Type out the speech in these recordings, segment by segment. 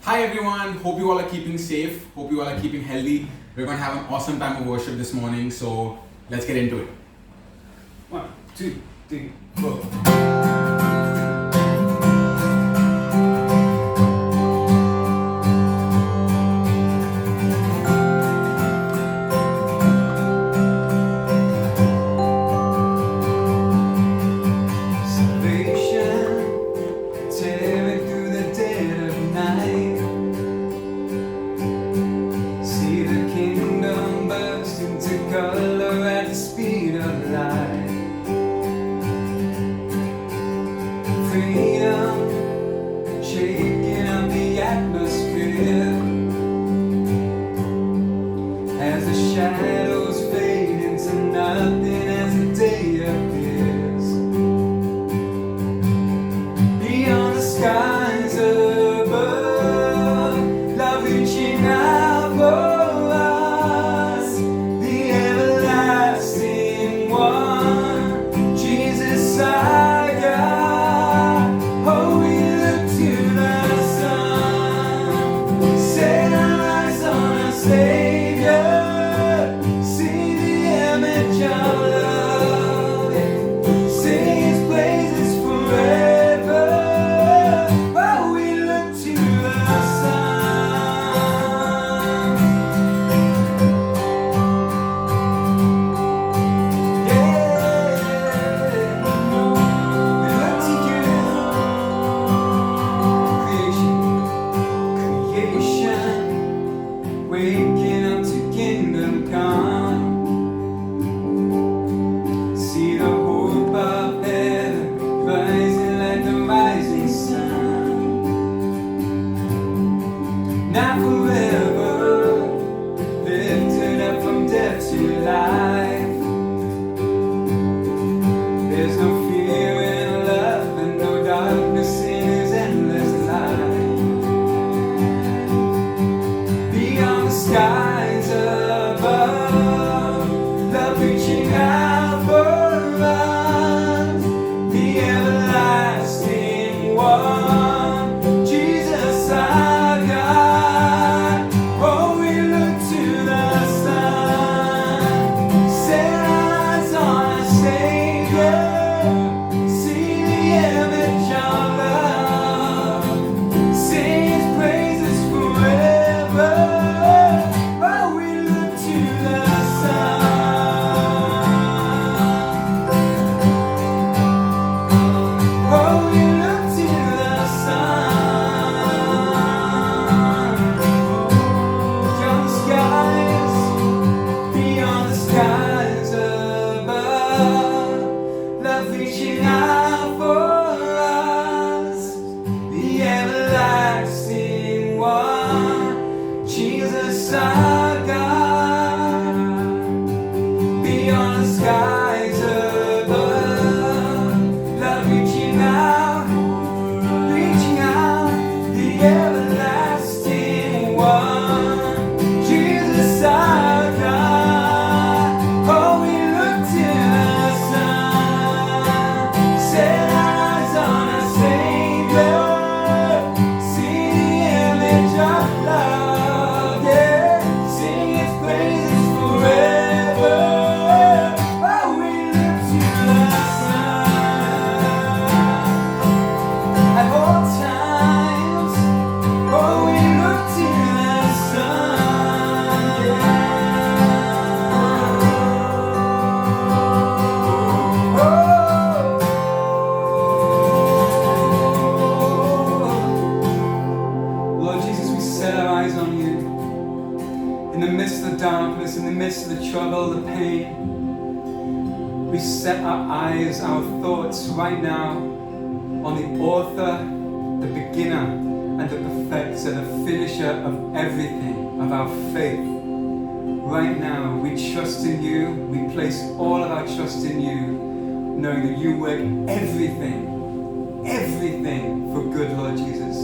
Hi everyone, hope you all are keeping safe, hope you all are keeping healthy. We're going to have an awesome time of worship this morning, so let's get into it. 1, 2, 3, 4. Right now on the author, the beginner, and the perfecter, the finisher of everything, of our faith. Right now, we trust in you, we place all of our trust in you, knowing that you work everything for good, Lord Jesus.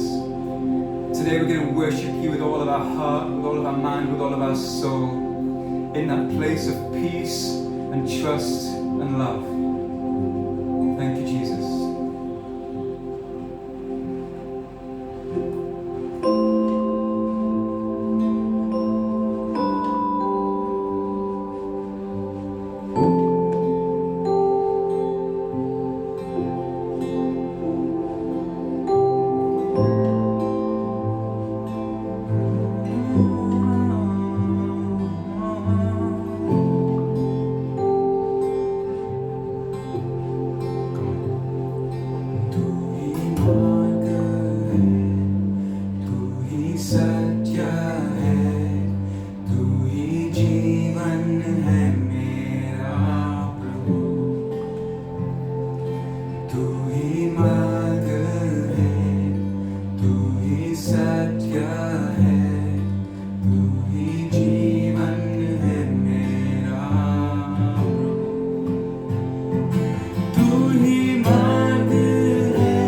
Today we're going to worship you with all of our heart, with all of our mind, with all of our soul, in that place of peace and trust and love. Thank you, Jesus. ही मार्ग है, तू ही सत्य है, तू ही जीवन है मेरा प्रभु। तू ही मार्ग है,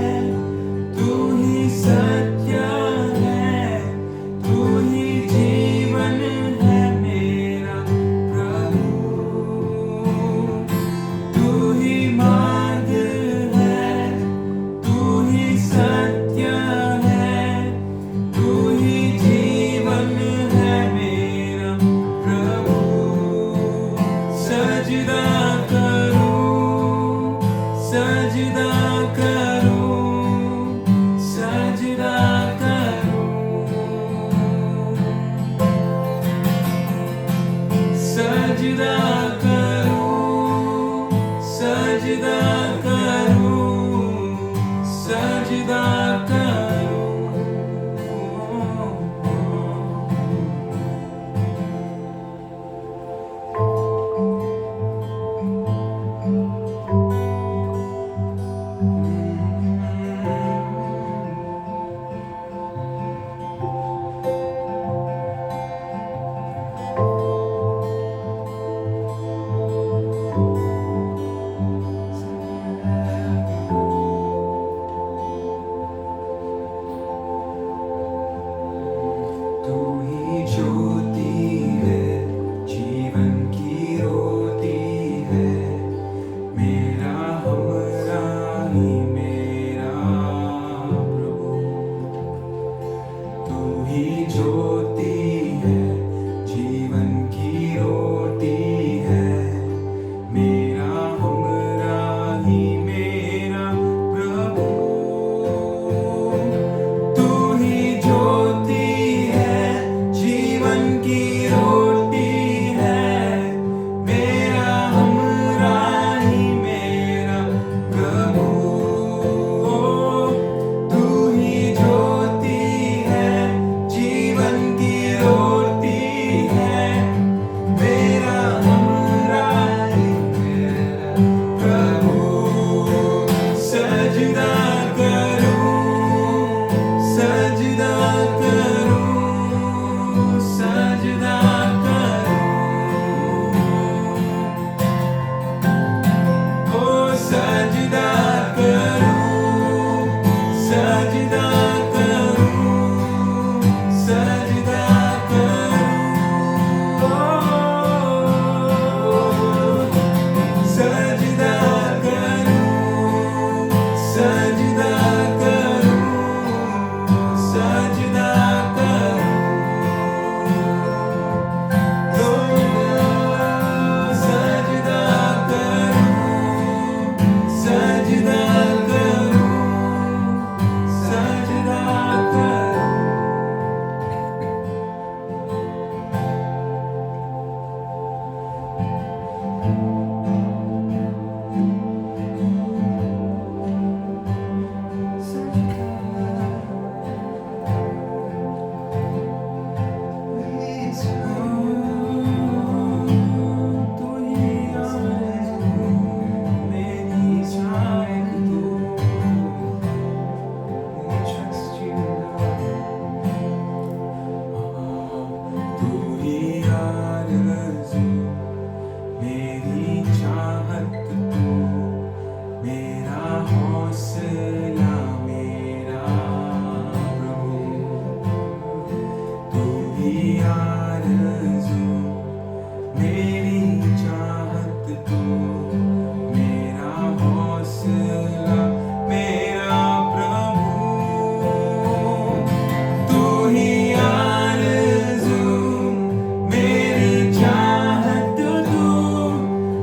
तू ही सत्य है, तू ही जीवन है मेरा प्रभु। तू ही मार्ग है, तू ही सत्य है, तू ही जीवन है मेरा प्रभु। सजदा करूं, सजदा करूं, सजदा करूं, सजदा करूं, सजदा करूं, सजदा करूं। तू ही ज्योति है, जीवन की रोटी है, मेरा हमरा ही मेरा प्रभु। तू ही ज्योति है, जीवन की रोटी है, मेरा हमरा ही मेरा प्रभु। तू ही ज्योति है, जीवन की रोटी है, मेरा हमरा ही मेरा प्रभु। तू ही ज्योति है, जीवन की रोटी है, मेरा हमरा ही मेरा प्रभु। सजदा करूं, सजदा करूं, सजदा करूं, ओ सजदा करूं, सजदा करूं, सजदा करूं, सजदा करूं, सजदा करूं, सजदा करूं, सजदा करूं, सजदा करूं, सजदा करूं। तू ही आरज़ू मेरी जान तू, I trust you Lord। तू ही आरज़ू मेरी चाहत तू, मेरा हौसला मेरा प्रभु। तू ही आरज़ू मेरी चाहत तू, मेरा हौसला मेरा प्रभु। तू ही आरज़ू मेरी चाहत तू,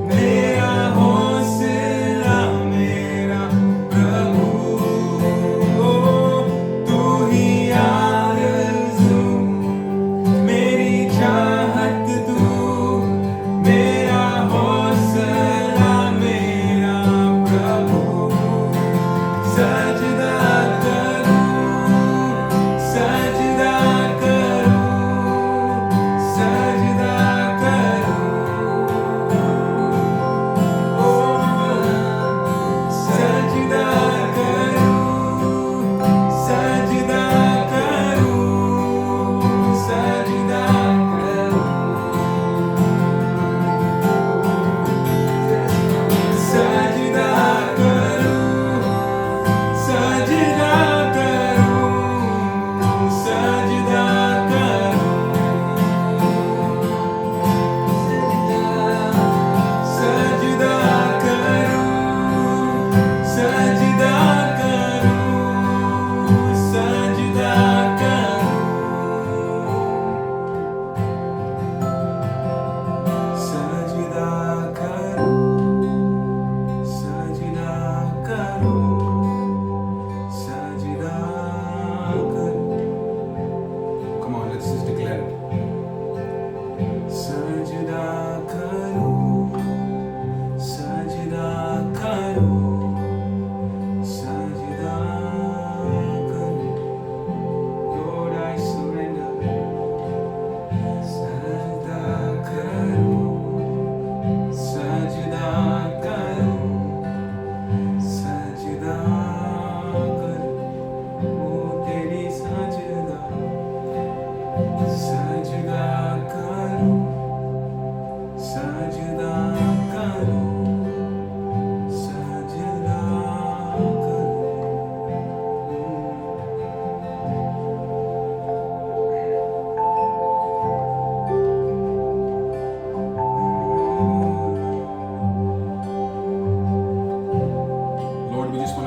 मेरा हौसला मेरा प्रभु।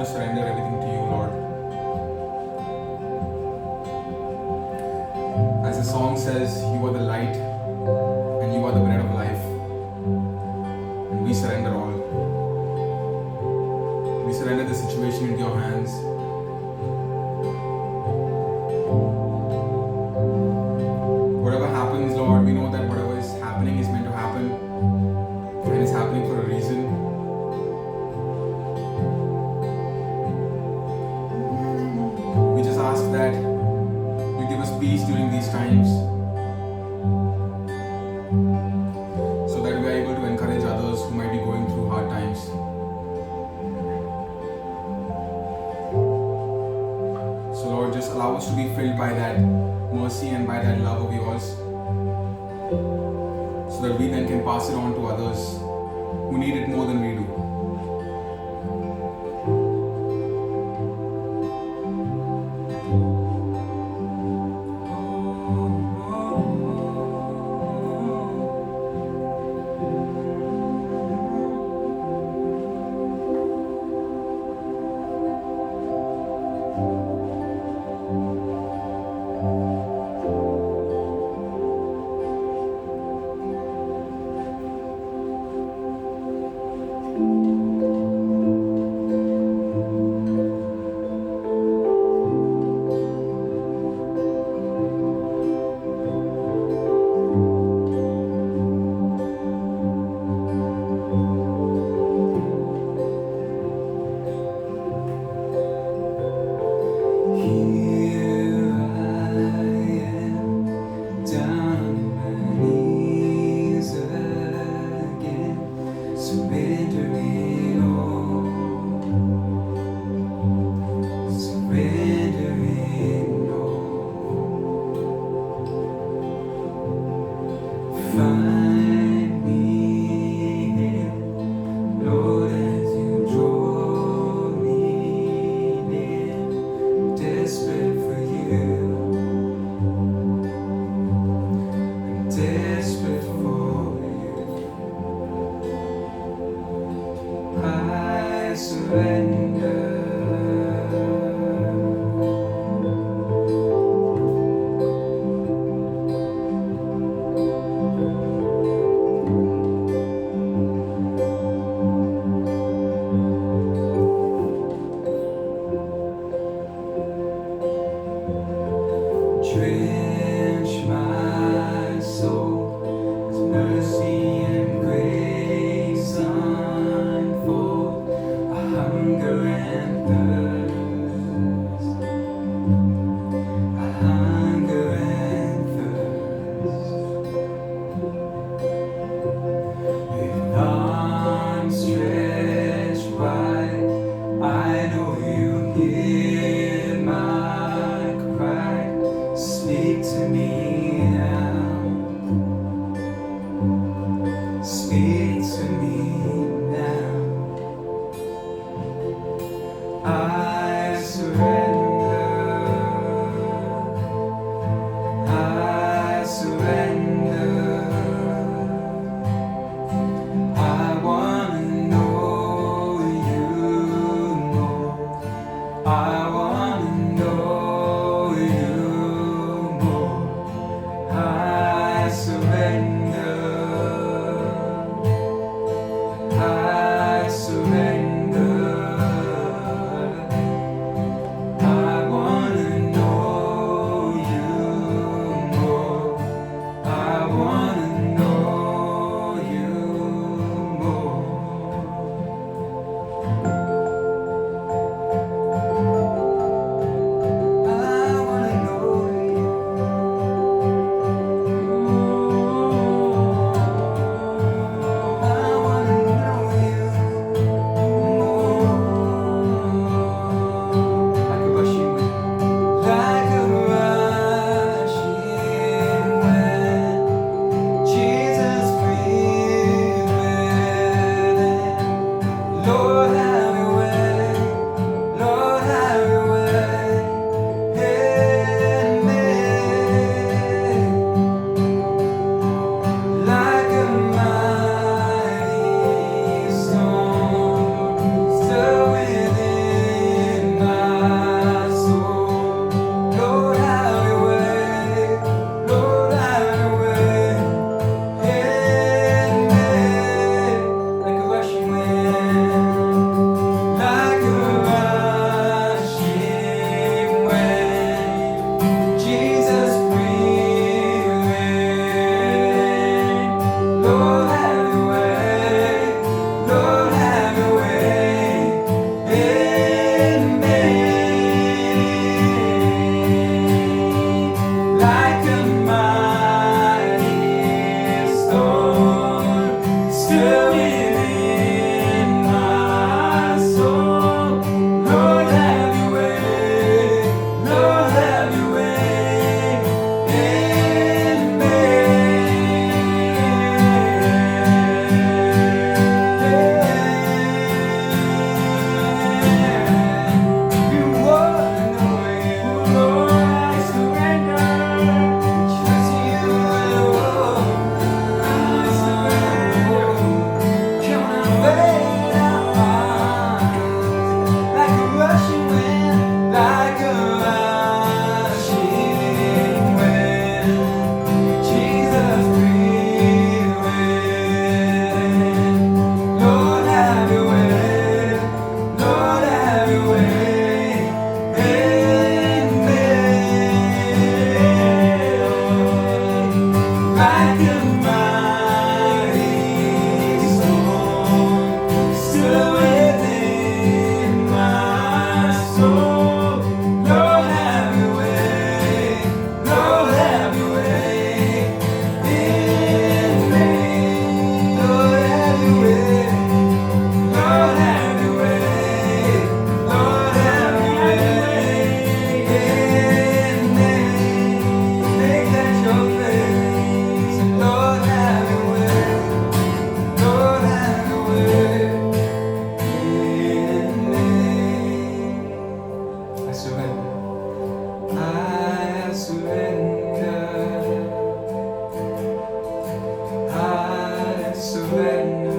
to surrender everything to you, Lord. As the song says, you are the light and you are the bread of life. And we surrender all. We surrender the situation into your hands. Whatever happens, Lord, we know that whatever is happening is meant to happen. And it's happening for a reason. We just ask that you give us peace during these times so that we are able to encourage others who might be going through hard times. So Lord, just allow us to be filled by that mercy and by that love of yours so that we then can pass it on to others who need it more than we do. surrender. I surrender. I surrender.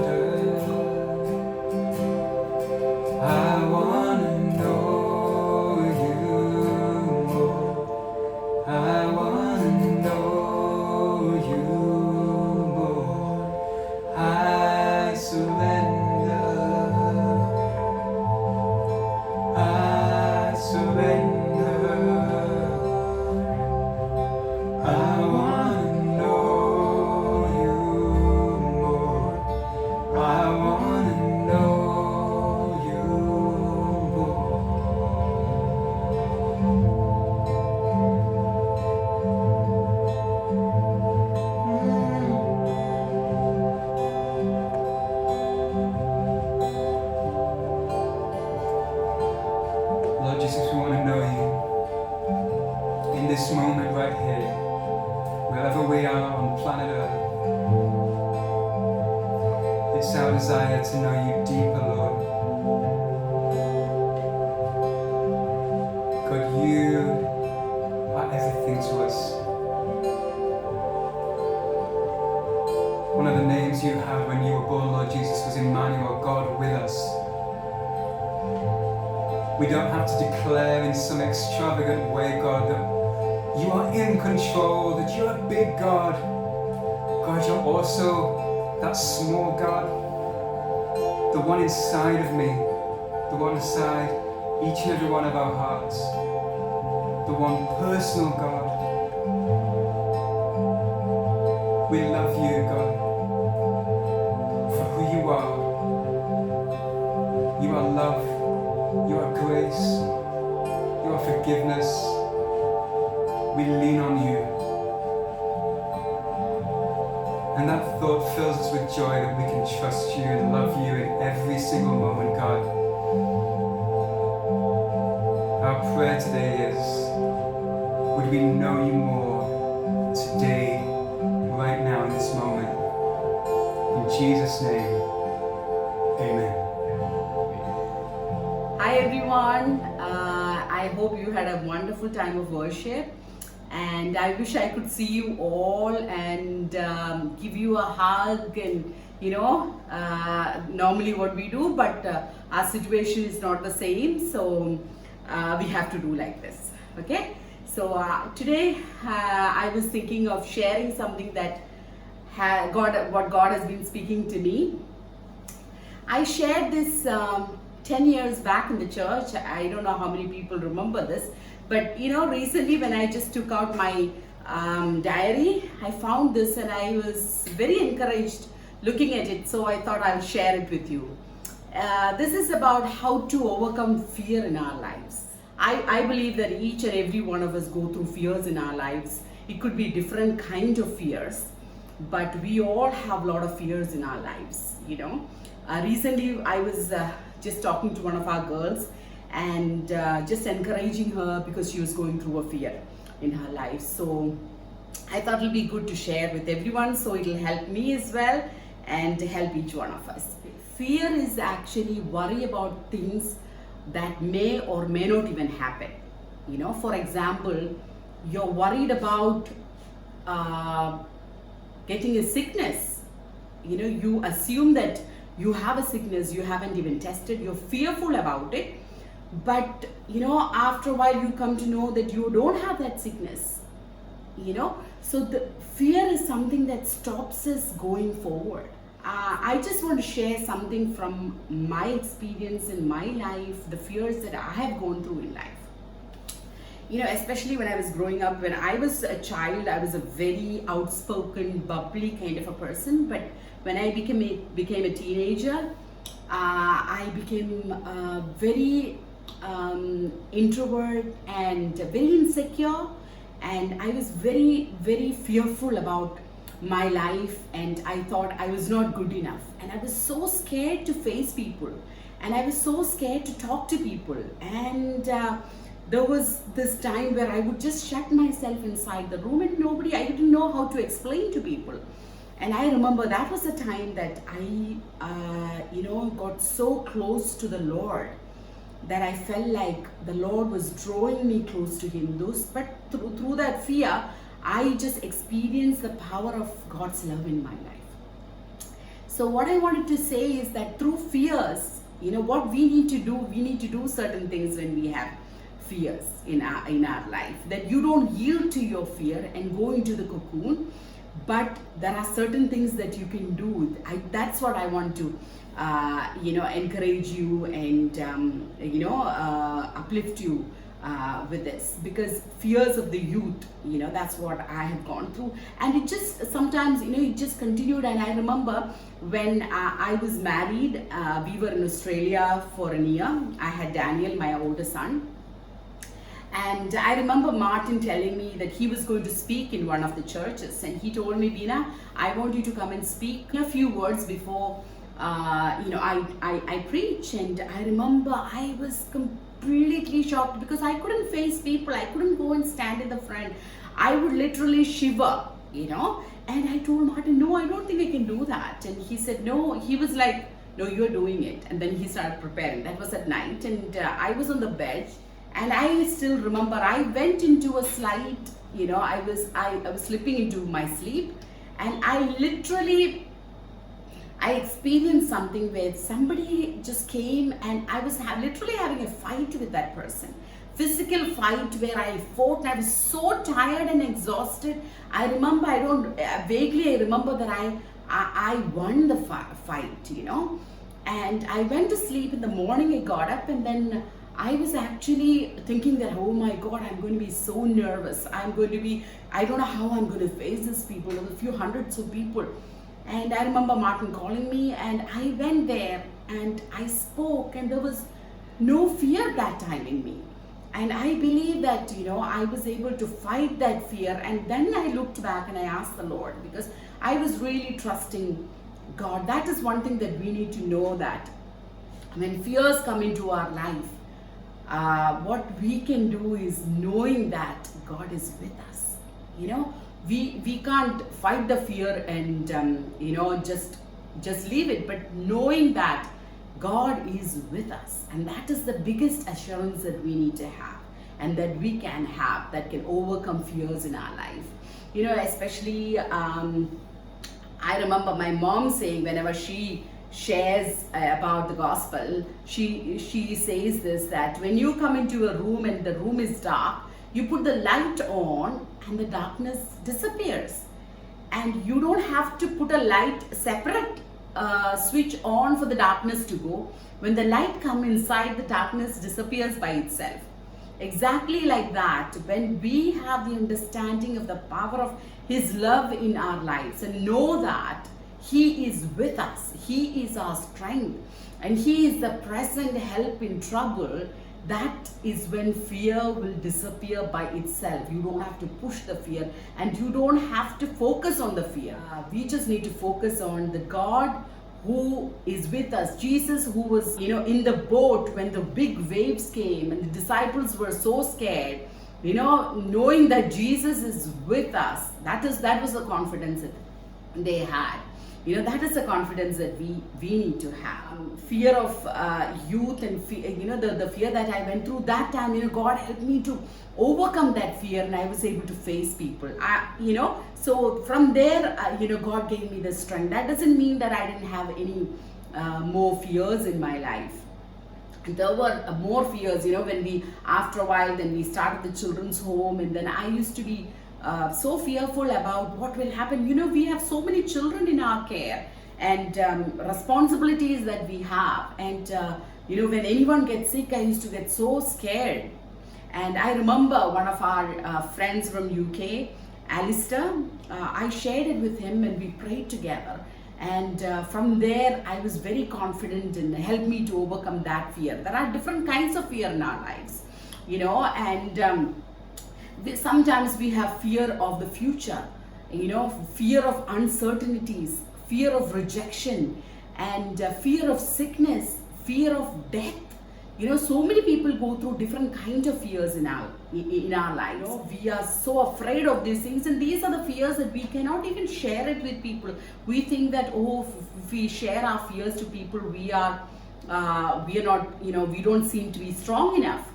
I wanna know you more. I wanna know you more. I surrender. I surrender. I wanna know you more. I wanna know you more. Lord Jesus, we want to know you in this moment right here, wherever we are on planet Earth. It's our desire to know you deeper, Lord. God, you are everything to us. One of the names you had when you were born, Lord Jesus, was Emmanuel, God with us. We don't have to declare in some extravagant way, God, that you are in control, that you're a big God. God, you're also that small God, the one inside of me, the one inside each and every one of our hearts, the one personal God. We love you, God, for who you are. You are love, you are grace, you are forgiveness. We lean on you. And that thought fills us with joy that we can trust you and love you in every single moment, God. Our prayer today is, would we know you more today, right now, in this moment. In Jesus' name, amen. Hi everyone, I hope you had a wonderful time of worship, and I wish I could see you all and give you a hug and normally what we do, but our situation is not the same, so we have to do like this. Okay, so today I was thinking of sharing something that what God has been speaking to me. I shared this 10 years back in the church. I don't know how many people remember this, but recently when I just took out my diary, I found this and I was very encouraged looking at it, so I thought I'll share it with you. This is about how to overcome fear in our lives. I believe that each and every one of us go through fears in our lives. It could be different kind of fears, but we all have a lot of fears in our lives. Recently I was just talking to one of our girls and just encouraging her because she was going through a fear in her life. So I thought it'll be good to share with everyone, so it'll help me as well and help each one of us. Fear is actually worry about things that may or may not even happen. For example, you're worried about getting a sickness. You assume that you have a sickness, you haven't even tested, you're fearful about it, but after a while you come to know that you don't have that sickness. So the fear is something that stops us going forward. I just want to share something from my experience in my life, the fears that I have gone through in life. Especially when I was growing up, when I was a child, I was a very outspoken, bubbly kind of a person. But when I became a teenager, I became very introvert and very insecure. And I was very, very fearful about my life, and I thought I was not good enough. And I was so scared to face people. And I was so scared to talk to people. And there was this time where I would just shut myself inside the room and I didn't know how to explain to people. And I remember that was the time that I, got so close to the Lord that I felt like the Lord was drawing me close to Him. But through that fear, I just experienced the power of God's love in my life. So what I wanted to say is that through fears, what we need to do certain things when we have fears in our life. That you don't yield to your fear and go into the cocoon, but there are certain things that you can do. That's what I want to encourage you and uplift you with this, because fears of the youth, that's what I have gone through, and it just sometimes it just continued. And I remember when I was married, we were in Australia for a year. I had Daniel, my older son. And I remember Martin telling me that he was going to speak in one of the churches, and he told me, Veena, I want you to come and speak a few words before I preach. And I remember I was completely shocked because I couldn't face people. I couldn't go and stand in the front. I would literally shiver, And I told Martin, no, I don't think I can do that. And he said, no. He was like, no, you're doing it. And then he started preparing. That was at night, and I was on the bed. And I still remember I went into a slight, I was slipping into my sleep, and I experienced something where somebody just came, and I was literally having a fight with that person. Physical fight where I fought, and I was so tired and exhausted. I remember, vaguely I remember that I won the fight, And I went to sleep. In the morning I got up, and then I was actually thinking that, oh my God, I'm going to be so nervous. I don't know how I'm going to face these people, a few hundreds of people. And I remember Martin calling me, and I went there and I spoke, and there was no fear that time in me. And I believe that, I was able to fight that fear. And then I looked back and I asked the Lord, because I was really trusting God. That is one thing that we need to know, that when fears come into our life, what we can do is knowing that God is with us. We can't fight the fear and just leave it, but knowing that God is with us, and that is the biggest assurance that we need to have, and that we can have, that can overcome fears in our life. Especially I remember my mom saying, whenever she shares about the gospel, she says this, that when you come into a room and the room is dark, you put the light on and the darkness disappears. And you don't have to put a light separate switch on for the darkness to go. When the light comes inside, the darkness disappears by itself. Exactly like that, when we have the understanding of the power of His love in our lives, and know that He is with us, He is our strength, and He is the present help in trouble, that is when fear will disappear by itself. You don't have to push the fear, and you don't have to focus on the fear. We just need to focus on the God who is with us. Jesus, who was in the boat when the big waves came and the disciples were so scared, knowing that Jesus is with us, that was the confidence that they had. That is the confidence that we need to have. Fear of youth and the fear that I went through that time, God helped me to overcome that fear, and I was able to face people. So from there, God gave me the strength. That doesn't mean that I didn't have any more fears in my life. There were more fears, when after a while, then we started the children's home, and then I used to be so fearful about what will happen. We have so many children in our care, and responsibilities that we have. And, when anyone gets sick, I used to get so scared. And I remember one of our friends from UK, Alistair, I shared it with him and we prayed together. And from there, I was very confident, and helped me to overcome that fear. There are different kinds of fear in our lives, and sometimes we have fear of the future, fear of uncertainties, fear of rejection, and fear of sickness, fear of death. So many people go through different kinds of fears in our lives. We are so afraid of these things, and these are the fears that we cannot even share it with people. We think that, if we share our fears to people, we are we are not, we don't seem to be strong enough.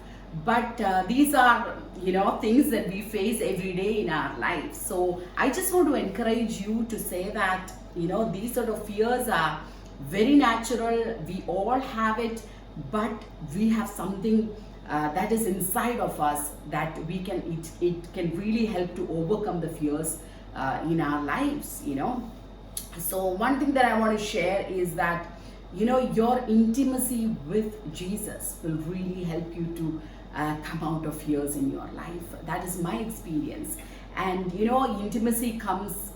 But these are, things that we face every day in our lives. So I just want to encourage you to say that, these sort of fears are very natural. We all have it, but we have something that is inside of us that it can really help to overcome the fears in our lives. So one thing that I want to share is that your intimacy with Jesus will really help you to come out of fears in your life. That is my experience. And intimacy comes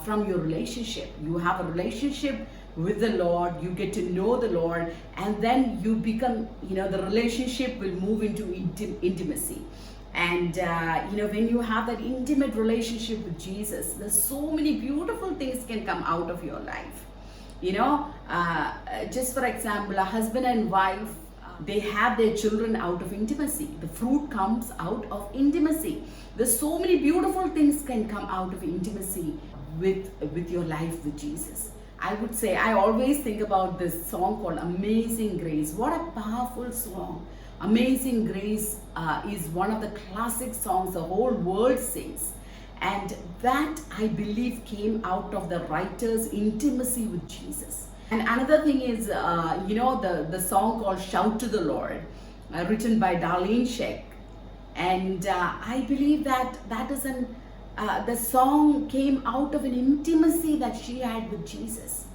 from your relationship. You have a relationship with the Lord, you get to know the Lord, and then you become, the relationship will move into intimacy. And when you have that intimate relationship with Jesus, there's so many beautiful things can come out of your life. Just for example, a husband and wife, they have their children out of intimacy. The fruit comes out of intimacy. There's so many beautiful things can come out of intimacy with your life with Jesus. I would say, I always think about this song called Amazing Grace. What a powerful song. Amazing Grace is one of the classic songs the whole world sings. And that, I believe, came out of the writer's intimacy with Jesus. And another thing is, the song called Shout to the Lord, written by Darlene Zschech. And I believe that the song came out of an intimacy that she had with Jesus.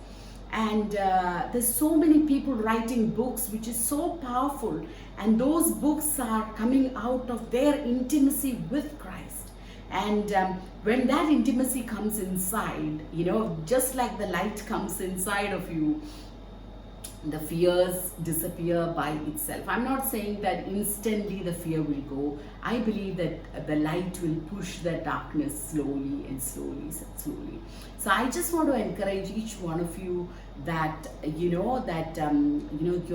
And there's so many people writing books which is so powerful, and those books are coming out of their intimacy with Christ. And when that intimacy comes inside, just like the light comes inside of you, the fears disappear by itself. I'm not saying that instantly the fear will go. I believe that the light will push the darkness slowly and slowly. So I just want to encourage each one of you that your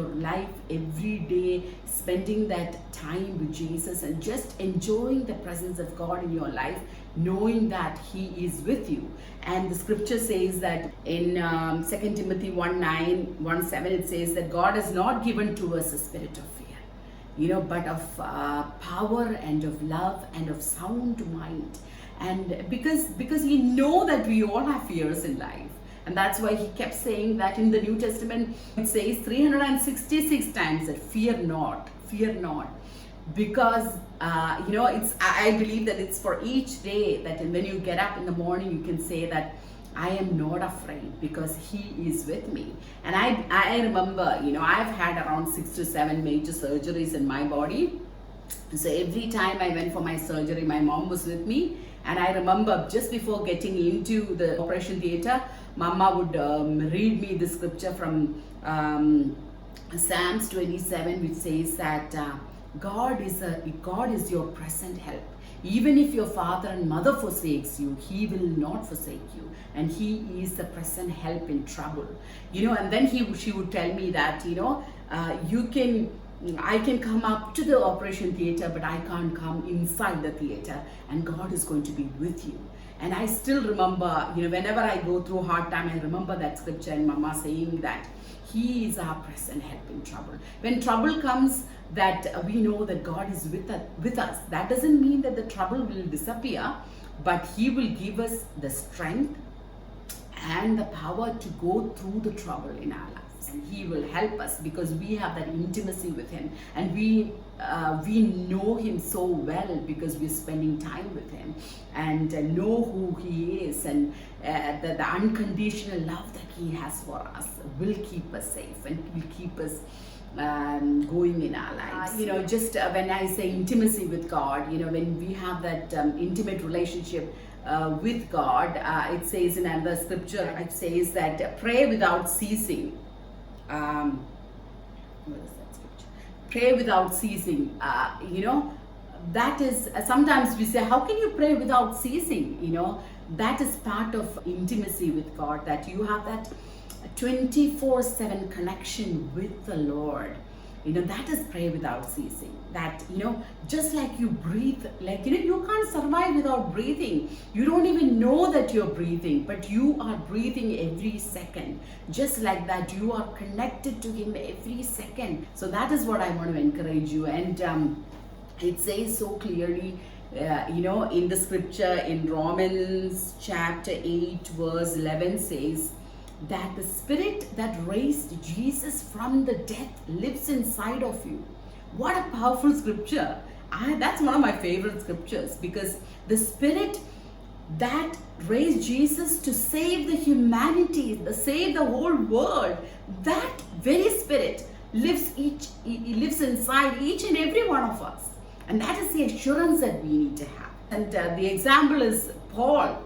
life every day, spending that time with Jesus and just enjoying the presence of God in your life, knowing that He is with you. And the scripture says that in 2 Timothy 1:9, 1:7, it says that God has not given to us a spirit of fear, but of power and of love and of sound mind. And because He know that we all have fears in life. And that's why He kept saying that in the New Testament, it says 366 times that fear not. Because I believe that it's for each day that when you get up in the morning, you can say that I am not afraid because He is with me. And I remember, I've had around 6 to 7 major surgeries in my body. So every time I went for my surgery, my mom was with me. And I remember just before getting into the operation theater, Mama would read me the scripture from Psalms 27, which says that God is your present help. Even if your father and mother forsakes you, He will not forsake you. And He is the present help in trouble. And then she would tell me that, I can come up to the operation theater, but I can't come inside the theater, and God is going to be with you. And I still remember, whenever I go through a hard time, I remember that scripture and Mama saying that He is our present help in trouble. When trouble comes, that we know that God is with us. That doesn't mean that the trouble will disappear, but He will give us the strength and the power to go through the trouble in our lives. And He will help us because we have that intimacy with Him, and we know Him so well because we're spending time with Him and know who He is, and the unconditional love that He has for us will keep us safe and will keep us going in our lives. Just when I say intimacy with God, when we have that intimate relationship with God, it says in another scripture, it says that pray without ceasing. What is that scripture? Pray without ceasing. That is, sometimes we say, how can you pray without ceasing? That is part of intimacy with God, that you have that 24/7 connection with the Lord. that is pray without ceasing. That, just like you breathe, like, you can't survive without breathing. You don't even know that you're breathing, but you are breathing every second. Just like that, you are connected to Him every second. So that is what I want to encourage you. And it says so clearly, in the scripture in Romans chapter 8 verse 11 says that the Spirit that raised Jesus from the death lives inside of you. What a powerful scripture. That's one of my favorite scriptures, because the Spirit that raised Jesus to save the humanity, to save the whole world, that very Spirit lives inside each and every one of us. And that is the assurance that we need to have. And the example is Paul,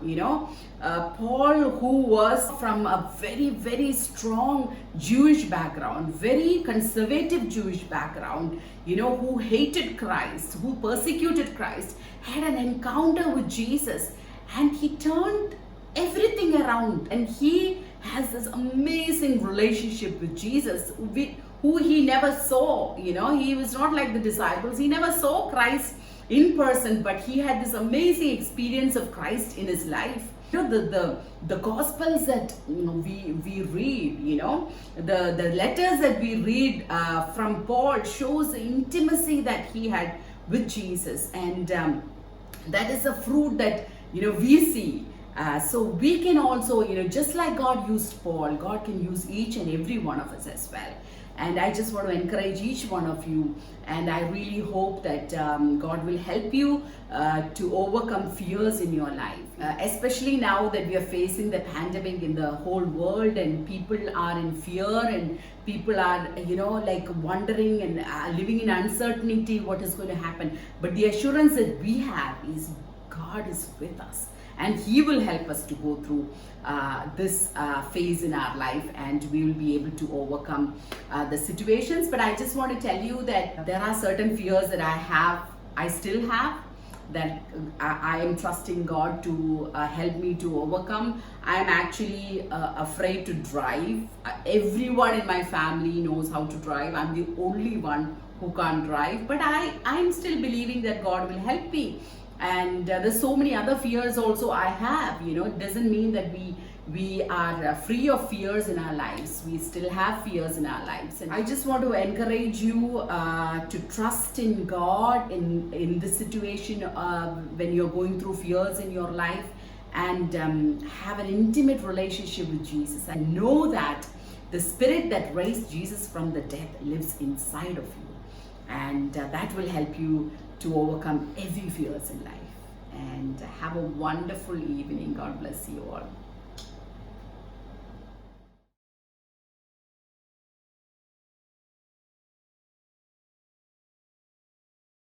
Paul, who was from a very, very strong Jewish background, very conservative Jewish background, who hated Christ, who persecuted Christ, had an encounter with Jesus, and he turned everything around, and he has this amazing relationship with Jesus, who he never saw. He was not like the disciples. He never saw Christ in person, but he had this amazing experience of Christ in his life. The Gospels that we read, the letters that we read from Paul shows the intimacy that he had with Jesus, and that is a fruit that we see. So we can also, just like God used Paul, God can use each and every one of us as well. And I just want to encourage each one of you, and I really hope that God will help you to overcome fears in your life, especially now that we are facing the pandemic in the whole world, and people are in fear, and people are like wondering and living in uncertainty what is going to happen. But the assurance that we have is God is with us, and He will help us to go through this phase in our life, and we will be able to overcome the situations. But I just want to tell you that there are certain fears that I still have, that I am trusting God to help me to overcome. I am actually afraid to drive. Everyone in my family knows how to drive. I'm the only one who can't drive, but I'm still believing that God will help me. And there's so many other fears also I have. It doesn't mean that we are free of fears in our lives. We still have fears in our lives, and I just want to encourage you to trust in God in this situation when you're going through fears in your life, and have an intimate relationship with Jesus, and know that the Spirit that raised Jesus from the dead lives inside of you, and that will help you to overcome every fears in life. And have a wonderful evening. God bless you all.